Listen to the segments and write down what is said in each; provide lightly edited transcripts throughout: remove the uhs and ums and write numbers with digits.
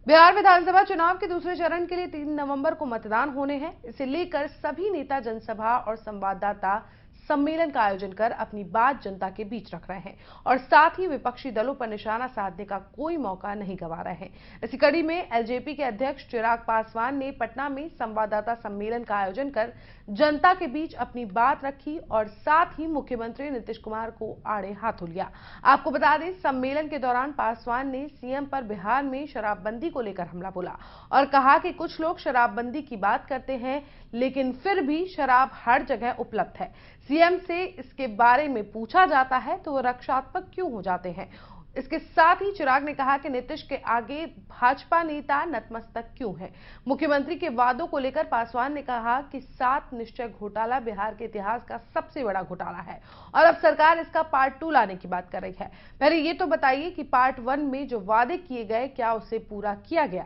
बिहार विधानसभा चुनाव के दूसरे चरण के लिए 3 नवंबर को मतदान होने हैं। इसे लेकर सभी नेता जनसभा और संवाददाता सम्मेलन का आयोजन कर अपनी बात जनता के बीच रख रहे हैं और साथ ही विपक्षी दलों पर निशाना साधने का कोई मौका नहीं गंवा रहे हैं। इसी कड़ी में एलजेपी के अध्यक्ष चिराग पासवान ने पटना में संवाददाता सम्मेलन का आयोजन कर जनता के बीच अपनी बात रखी और साथ ही मुख्यमंत्री नीतीश कुमार को आड़े हाथों लिया। आपको बता दें, सम्मेलन के दौरान पासवान ने सीएम पर बिहार में शराबबंदी को लेकर हमला बोला और कहा कि कुछ लोग शराबबंदी की बात करते हैं, लेकिन फिर भी शराब हर जगह उपलब्ध है। सीएम से इसके बारे में पूछा जाता है तो वो रक्षात्मक क्यों हो जाते हैं। इसके साथ ही चिराग ने कहा कि नीतीश के आगे भाजपा नेता नतमस्तक क्यों है। मुख्यमंत्री के वादों को लेकर पासवान ने कहा कि 7 निश्चय घोटाला बिहार के इतिहास का सबसे बड़ा घोटाला है और अब सरकार इसका पार्ट 2 लाने की बात कर रही है। पहले ये तो बताइए कि पार्ट 1 में जो वादे किए गए, क्या उसे पूरा किया गया?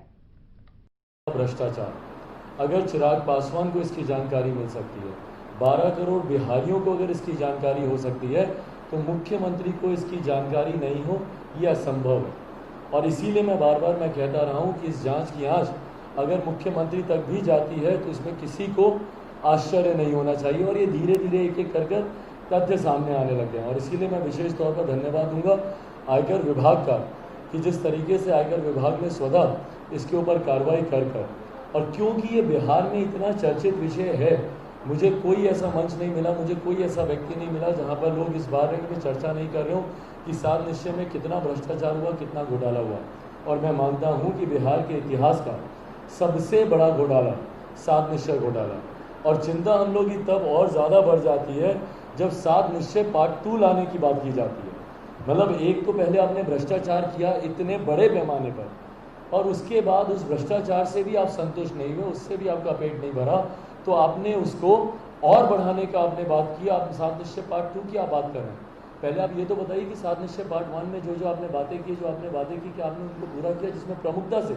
भ्रष्टाचार, अगर चिराग पासवान को इसकी जानकारी मिल सकती है, 12 करोड़ बिहारियों को अगर इसकी जानकारी हो सकती है, तो मुख्यमंत्री को इसकी जानकारी नहीं हो, यह असंभव है। और इसीलिए मैं बार बार कहता रहा हूं कि इस जांच की आंच अगर मुख्यमंत्री तक भी जाती है तो इसमें किसी को आश्चर्य नहीं होना चाहिए और ये धीरे धीरे एक एक कर तथ्य सामने आने लग गए। और इसीलिए मैं विशेष तौर पर धन्यवाद दूंगा आयकर विभाग का कि जिस तरीके से आयकर विभाग ने स्वतः इसके ऊपर कार्रवाई कर और क्योंकि ये बिहार में इतना चर्चित विषय है, मुझे कोई ऐसा मंच नहीं मिला, मुझे कोई ऐसा व्यक्ति नहीं मिला जहां पर लोग इस बारे में चर्चा नहीं कर रहे हो कि 7 निश्चय में कितना भ्रष्टाचार हुआ, कितना घोटाला हुआ। और मैं मानता हूं कि बिहार के इतिहास का सबसे बड़ा घोटाला 7 निश्चय घोटाला। और चिंता हम लोग की तब और ज़्यादा बढ़ जाती है जब 7 निश्चय पार्ट 2 लाने की बात की जाती है। मतलब एक तो पहले आपने भ्रष्टाचार किया इतने बड़े पैमाने पर और उसके बाद उस भ्रष्टाचार से भी आप संतुष्ट नहीं हुए, उससे भी आपका पेट नहीं भरा, तो आपने उसको और बढ़ाने का आपने बात की। आप 7 निश्चय पार्ट 2 की आप बात कर रहे हैं। पहले आप ये तो बताइए कि 7 निश्चय पार्ट 1 में जो आपने बातें की, जो आपने बातें की कि आपने उनको पूरा किया, जिसमें प्रमुखता से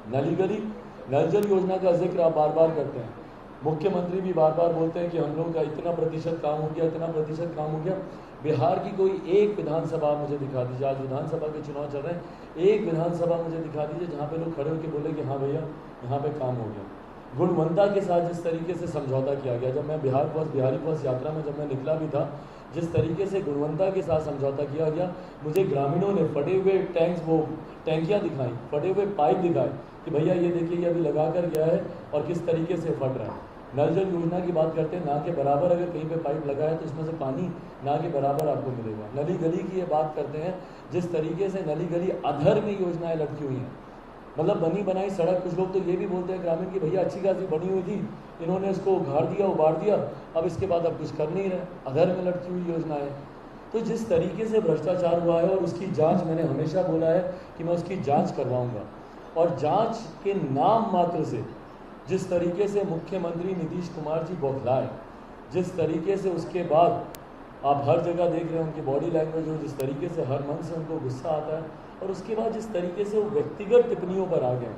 नली गली नल जल योजना का जिक्र आप बार बार करते हैं। मुख्यमंत्री भी बार बार बोलते हैं कि हम लोग का इतना प्रतिशत काम हो गया, इतना प्रतिशत काम हो गया। बिहार की कोई एक विधानसभा मुझे दिखा दीजिए, आज विधानसभा के चुनाव चल रहे हैं, एक विधानसभा मुझे दिखा दीजिए जहाँ पे लोग खड़े होकर बोले कि हाँ भैया यहाँ पे काम हो गया। गुणवत्ता के साथ जिस तरीके से समझौता किया गया, जब मैं बिहारी बस यात्रा में जब मैं निकला भी था, जिस तरीके से गुणवत्ता के साथ समझौता किया गया, मुझे ग्रामीणों ने फटे हुए टैंकियाँ दिखाई, फटे हुए पाइप दिखाए कि भैया ये देखिए ये अभी लगा कर गया है और किस तरीके से फट रहा है। नल जल योजना की बात करते हैं, ना के बराबर अगर कहीं पे पाइप लगा है तो इसमें से पानी ना के बराबर आपको मिलेगा। नली गली की ये बात करते हैं, जिस तरीके से नली गली अधर में योजनाएं लटकी हुई हैं, मतलब बनी बनाई सड़क, कुछ लोग तो ये भी बोलते हैं ग्रामीण की भैया अच्छी खासी बनी हुई थी, इन्होंने इसको उघाड़ दिया, उबाड़ दिया, अब इसके बाद अब कुछ कर नहीं रहे, अधर में लटकी हुई योजना है। तो जिस तरीके से भ्रष्टाचार हुआ है और उसकी जांच, मैंने हमेशा बोला है कि मैं उसकी जांच करवाऊंगा, और जांच के नाम मात्र से जिस तरीके से मुख्यमंत्री नीतीश कुमार जी बौखलाए, जिस तरीके से उसके बाद आप हर जगह देख रहे हैं उनकी बॉडी लैंग्वेज हो, जिस तरीके से हर मन से उनको गुस्सा आता है, और उसके बाद जिस तरीके से वो व्यक्तिगत टिप्पणियों पर आ गए,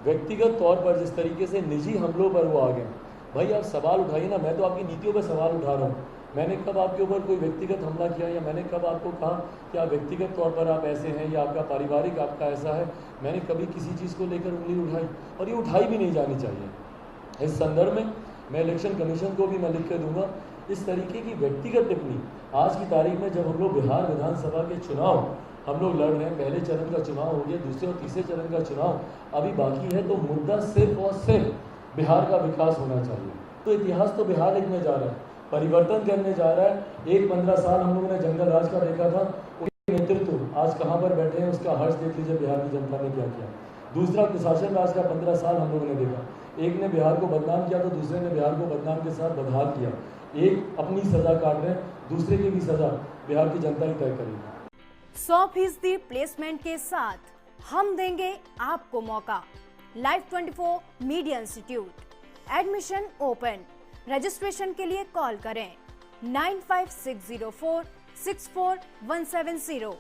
व्यक्तिगत तौर पर जिस तरीके से निजी हमलों पर वो आ गए। भाई आप सवाल उठाइए ना, मैं तो आपकी नीतियों पर सवाल उठा रहा हूँ। मैंने कब आपके ऊपर कोई व्यक्तिगत हमला किया, या मैंने कब आपको कहा कि आप व्यक्तिगत तौर पर आप ऐसे हैं या आपका पारिवारिक आपका ऐसा है? मैंने कभी किसी चीज़ को लेकर उंगली उठाई, और ये उठाई भी नहीं जानी चाहिए। इस संदर्भ में मैं इलेक्शन कमीशन को भी मैं लिख कर दूंगा, इस तरीके की व्यक्तिगत टिप्पणी आज की तारीख में, जब हम लोग बिहार विधानसभा के चुनाव हम लोग लड़ रहे हैं, पहले चरण का चुनाव हो गया, दूसरे और तीसरे चरण का चुनाव अभी बाकी है, तो मुद्दा सिर्फ और सिर्फ बिहार का विकास होना चाहिए। तो इतिहास तो बिहार लिखने जा रहा है, परिवर्तन करने जा रहा है। 15 साल हम लोगों ने जंगल राज का देखा था, उसके नेतृत्व आज कहाँ पर बैठे हैं, उसका हर्ष देख लीजिए बिहार की जनता ने क्या किया। दूसरा कुशासन राज का 15 साल हम लोगों ने देखा, एक ने बिहार को बदनाम किया तो दूसरे ने बिहार को बदनाम के साथ बदहाल किया। एक अपनी सजा काट रहे हैं, दूसरे की भी सजा बिहार की जनता ही तय करेगी। 100% प्लेसमेंट के साथ हम देंगे आपको मौका। Live 24 media institute, admission open. Registration के लिए कॉल करें 9560464170।